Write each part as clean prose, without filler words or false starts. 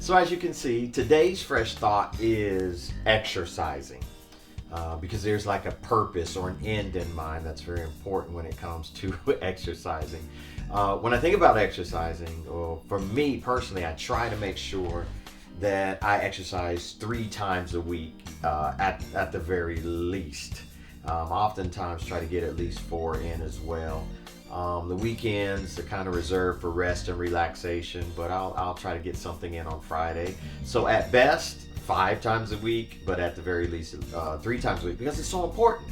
So as you can see, today's fresh thought is exercising. Because there's like a purpose or an end in mind that's very important when it comes to exercising. When I think about exercising, or for me personally, I try to make sure that I exercise 3 times a week at the very least. Oftentimes try to get at least 4 in as well. The weekends are kind of reserved for rest and relaxation, but I'll try to get something in on Friday. So at best, 5 times a week, but at the very least 3 times a week, because it's so important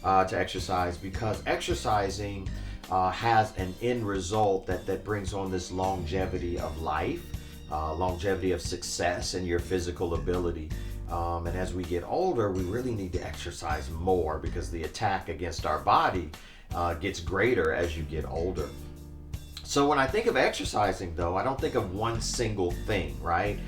to exercise, because exercising has an end result that brings on this longevity of life, longevity of success in your physical ability. And as we get older, we really need to exercise more because the attack against our body gets greater as you get older. So when I think of exercising, though, I don't think of one single thing, right?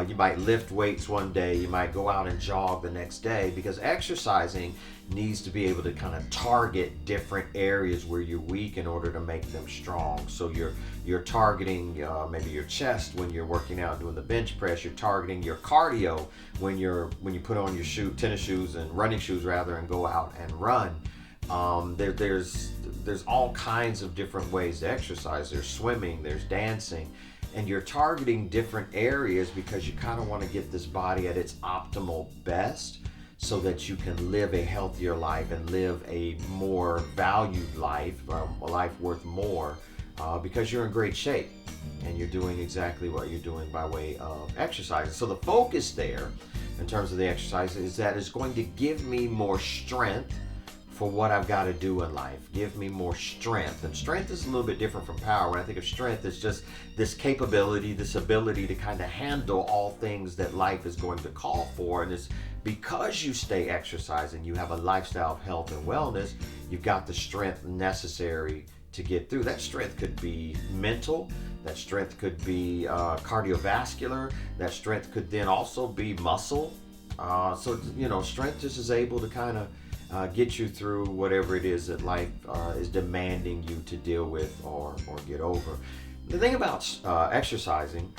You might lift weights one day, you might go out and jog the next day, because exercising needs to be able to kind of target different areas where you're weak in order to make them strong. So you're targeting maybe your chest when you're working out doing the bench press. You're targeting your cardio when you put on your tennis shoes and running shoes rather, and go out and run. There's all kinds of different ways to exercise. There's swimming, there's dancing. And you're targeting different areas because you kind of want to get this body at its optimal best so that you can live a healthier life and live a more valued life, a life worth more, because you're in great shape and you're doing exactly what you're doing by way of exercise. So the focus there in terms of the exercise is that it's going to give me more strength for what I've got to do in life. Give me more strength. And strength is a little bit different from power. When I think of strength, it's just this capability, this ability to kind of handle all things that life is going to call for. And it's because you stay exercising, you have a lifestyle of health and wellness, you've got the strength necessary to get through. That strength could be mental, that strength could be cardiovascular, that strength could then also be muscle. Strength just is able to kind of get you through whatever it is that life is demanding you to deal with or get over. The thing about exercising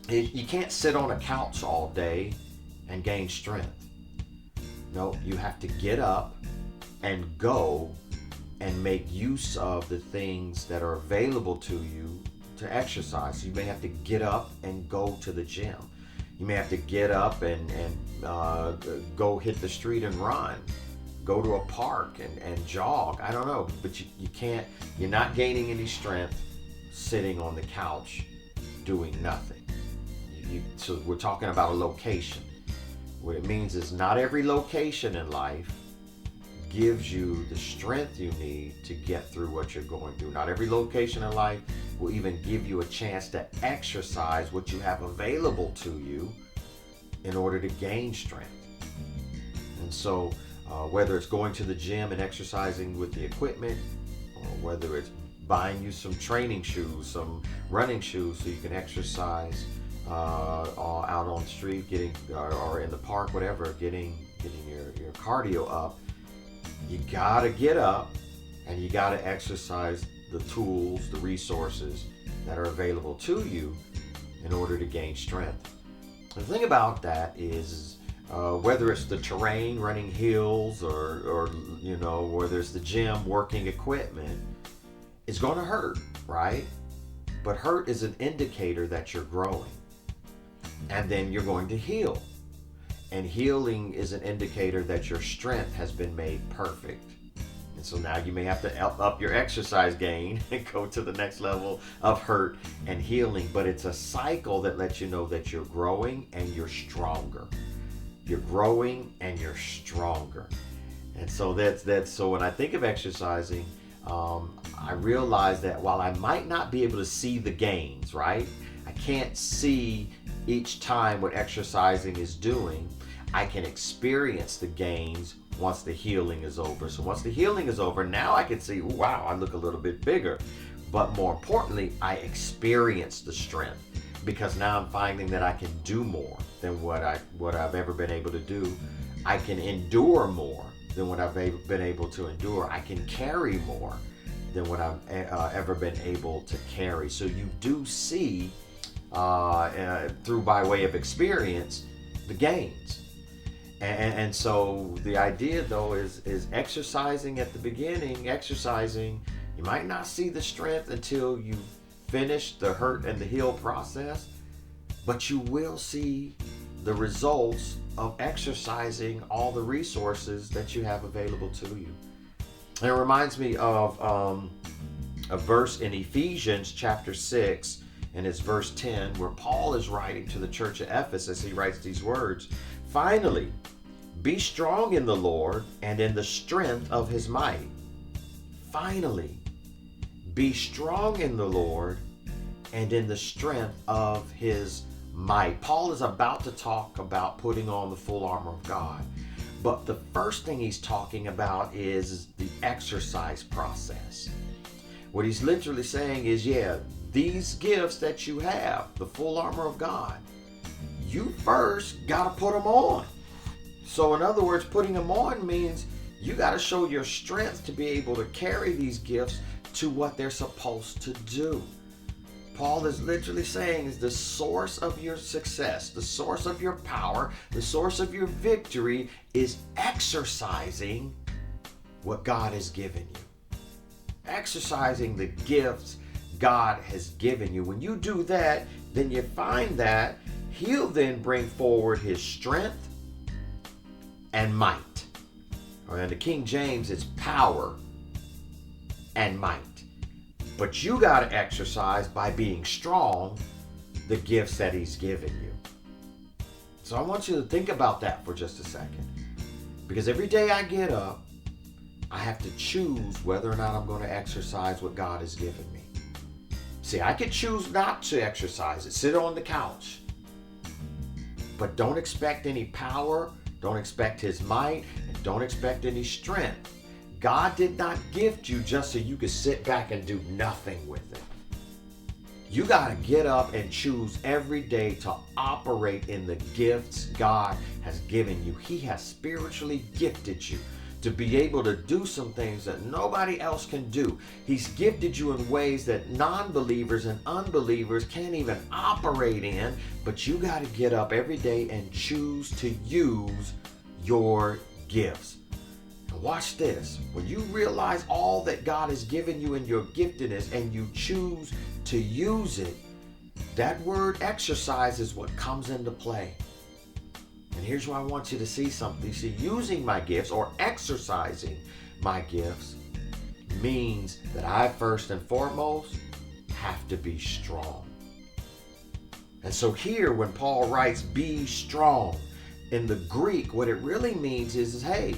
is you can't sit on a couch all day and gain strength. No, you have to get up and go and make use of the things that are available to you to exercise. You may have to get up and go to the gym. You may have to get up and go hit the street and run. Go to a park and jog. I don't know, but you can't, you're not gaining any strength sitting on the couch doing nothing. So we're talking about a location. What it means is not every location in life gives you the strength you need to get through what you're going through. Not every location in life will even give you a chance to exercise what you have available to you in order to gain strength. And so whether it's going to the gym and exercising with the equipment, or whether it's buying you some training shoes, some running shoes so you can exercise out on the street, or in the park, whatever, getting your cardio up, you gotta get up and you gotta exercise the tools, the resources that are available to you in order to gain strength. The thing about that is whether it's the terrain, running hills, or whether it's the gym, working equipment, it's going to hurt, right? But hurt is an indicator that you're growing. And then you're going to heal. And healing is an indicator that your strength has been made perfect. And so now you may have to up your exercise gain and go to the next level of hurt and healing. But it's a cycle that lets you know that you're growing and you're stronger. You're growing and you're stronger. And so that's so when I think of exercising, I realize that while I might not be able to see the gains, right? I can't see each time what exercising is doing. I can experience the gains once the healing is over. So once the healing is over, now I can see, wow, I look a little bit bigger. But more importantly, I experience the strength, because now I'm finding that I can do more than what I've ever been able to do. I can endure more than what I've been able to endure. I can carry more than what I've ever been able to carry. So you do see through by way of experience the gains. And so the idea though is exercising at the beginning, you might not see the strength until you finish the hurt and the heal process, but you will see the results of exercising all the resources that you have available to you. And it reminds me of a verse in Ephesians chapter 6, and it's verse 10, where Paul is writing to the church of Ephesus. He writes these words: "Finally, be strong in the Lord and in the strength of his might." Finally, be strong in the Lord and in the strength of his might. Paul is about to talk about putting on the full armor of God. But the first thing he's talking about is the exercise process. What he's literally saying is, these gifts that you have, the full armor of God, you first got to put them on. So in other words, putting them on means you got to show your strength to be able to carry these gifts to what they're supposed to do. Paul is literally saying is the source of your success, the source of your power, the source of your victory is exercising what God has given you. Exercising the gifts God has given you. When you do that, then you find that he'll then bring forward his strength and might. Or in the King James, it's power and might. But you got to exercise by being strong the gifts that he's given you. So I want you to think about that for just a second. Because every day I get up, I have to choose whether or not I'm going to exercise what God has given me. See, I could choose not to exercise it, sit on the couch. But don't expect any power, don't expect his might, and don't expect any strength. God did not gift you just so you could sit back and do nothing with it. You got to get up and choose every day to operate in the gifts God has given you. He has spiritually gifted you to be able to do some things that nobody else can do. He's gifted you in ways that non-believers and unbelievers can't even operate in, but you got to get up every day and choose to use your gifts. Watch this. When you realize all that God has given you in your giftedness and you choose to use it, that word exercise is what comes into play. And here's why I want you to see something. You see, using my gifts or exercising my gifts means that I first and foremost have to be strong. And so here when Paul writes, be strong, in the Greek, what it really means is hey,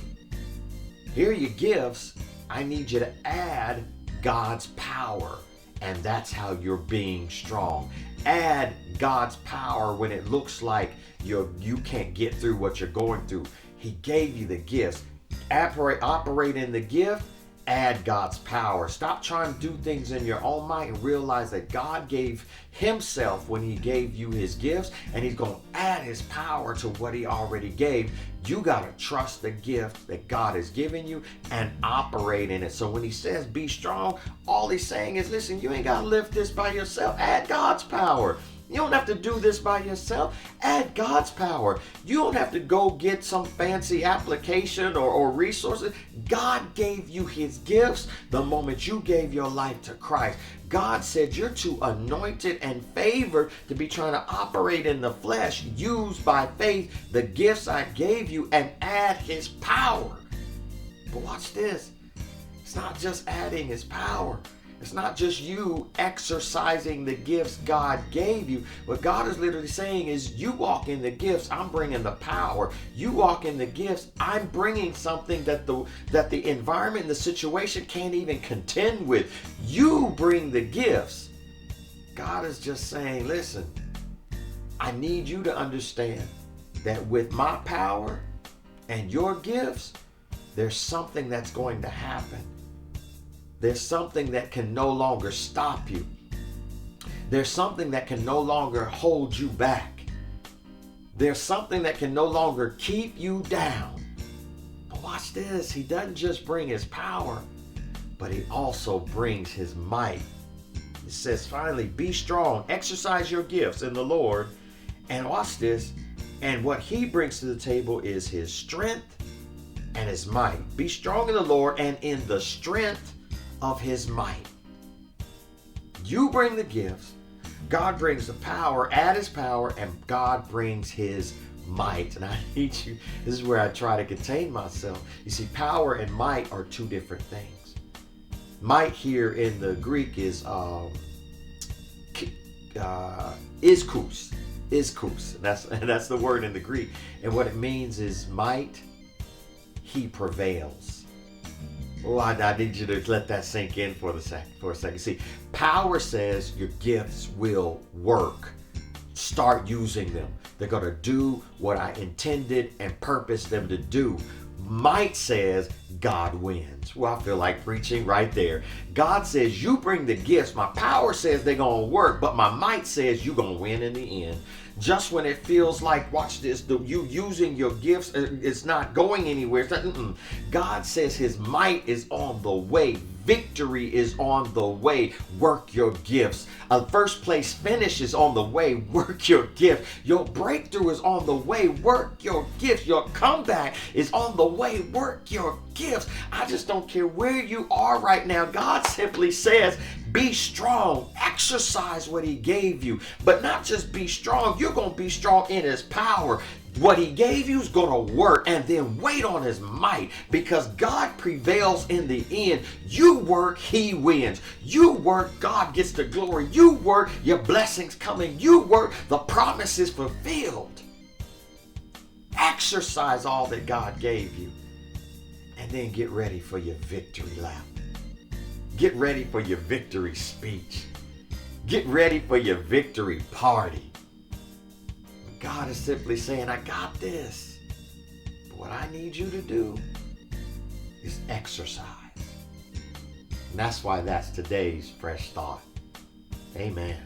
here are your gifts. I need you to add God's power. And that's how you're being strong. Add God's power when it looks like you can't get through what you're going through. He gave you the gifts. Operate in the gift. Add God's power. Stop trying to do things in your own might and realize that God gave himself when he gave you his gifts, and he's going to add his power to what he already gave. You got to trust the gift that God has given you and operate in it. So when he says be strong, all he's saying is, listen, you ain't got to lift this by yourself. Add God's power. You don't have to do this by yourself. Add God's power. You don't have to go get some fancy application or resources. God gave you his gifts the moment you gave your life to Christ. God said you're too anointed and favored to be trying to operate in the flesh. Use by faith the gifts I gave you and add his power. But watch this. It's not just adding his power. It's not just you exercising the gifts God gave you. What God is literally saying is you walk in the gifts, I'm bringing the power. You walk in the gifts, I'm bringing something that the environment and the situation can't even contend with. You bring the gifts. God is just saying, listen, I need you to understand that with my power and your gifts, there's something that's going to happen. There's something that can no longer stop you. There's something that can no longer hold you back. There's something that can no longer keep you down. But watch this. He doesn't just bring his power, but he also brings his might. It says, finally, be strong, exercise your gifts in the Lord, and watch this. And what he brings to the table is his strength and his might. Be strong in the Lord and in the strength of his might. You bring the gifts, God brings the power, add his power, and God brings his might. And I need you, this is where I try to contain myself. You see, power and might are two different things. Might here in the Greek is iskous. Iskous. That's the word in the Greek. And what it means is might, he prevails. Oh, I need you to let that sink in for a second. See, power says your gifts will work. Start using them. They're going to do what I intended and purposed them to do. Might says God wins. Well, I feel like preaching right there. God says you bring the gifts. My power says they're going to work, but my might says you're going to win in the end. Just when it feels like, watch this, you using your gifts, it's not going anywhere. God says his might is on the way. Victory is on the way. Work your gifts. A first place finish is on the way. Work your gift. Your breakthrough is on the way. Work your gifts. Your comeback is on the way. Work your gifts. I just don't care where you are right now. God simply says, be strong. Exercise what he gave you. But not just be strong. You're going to be strong in his power. What he gave you is going to work, and then wait on his might, because God prevails in the end. You work, he wins. You work, God gets the glory. You work, your blessings coming. You work, the promise is fulfilled. Exercise all that God gave you, and then get ready for your victory lap. Get ready for your victory speech. Get ready for your victory party. God is simply saying, I got this. But what I need you to do is exercise. And that's why that's today's fresh thought. Amen.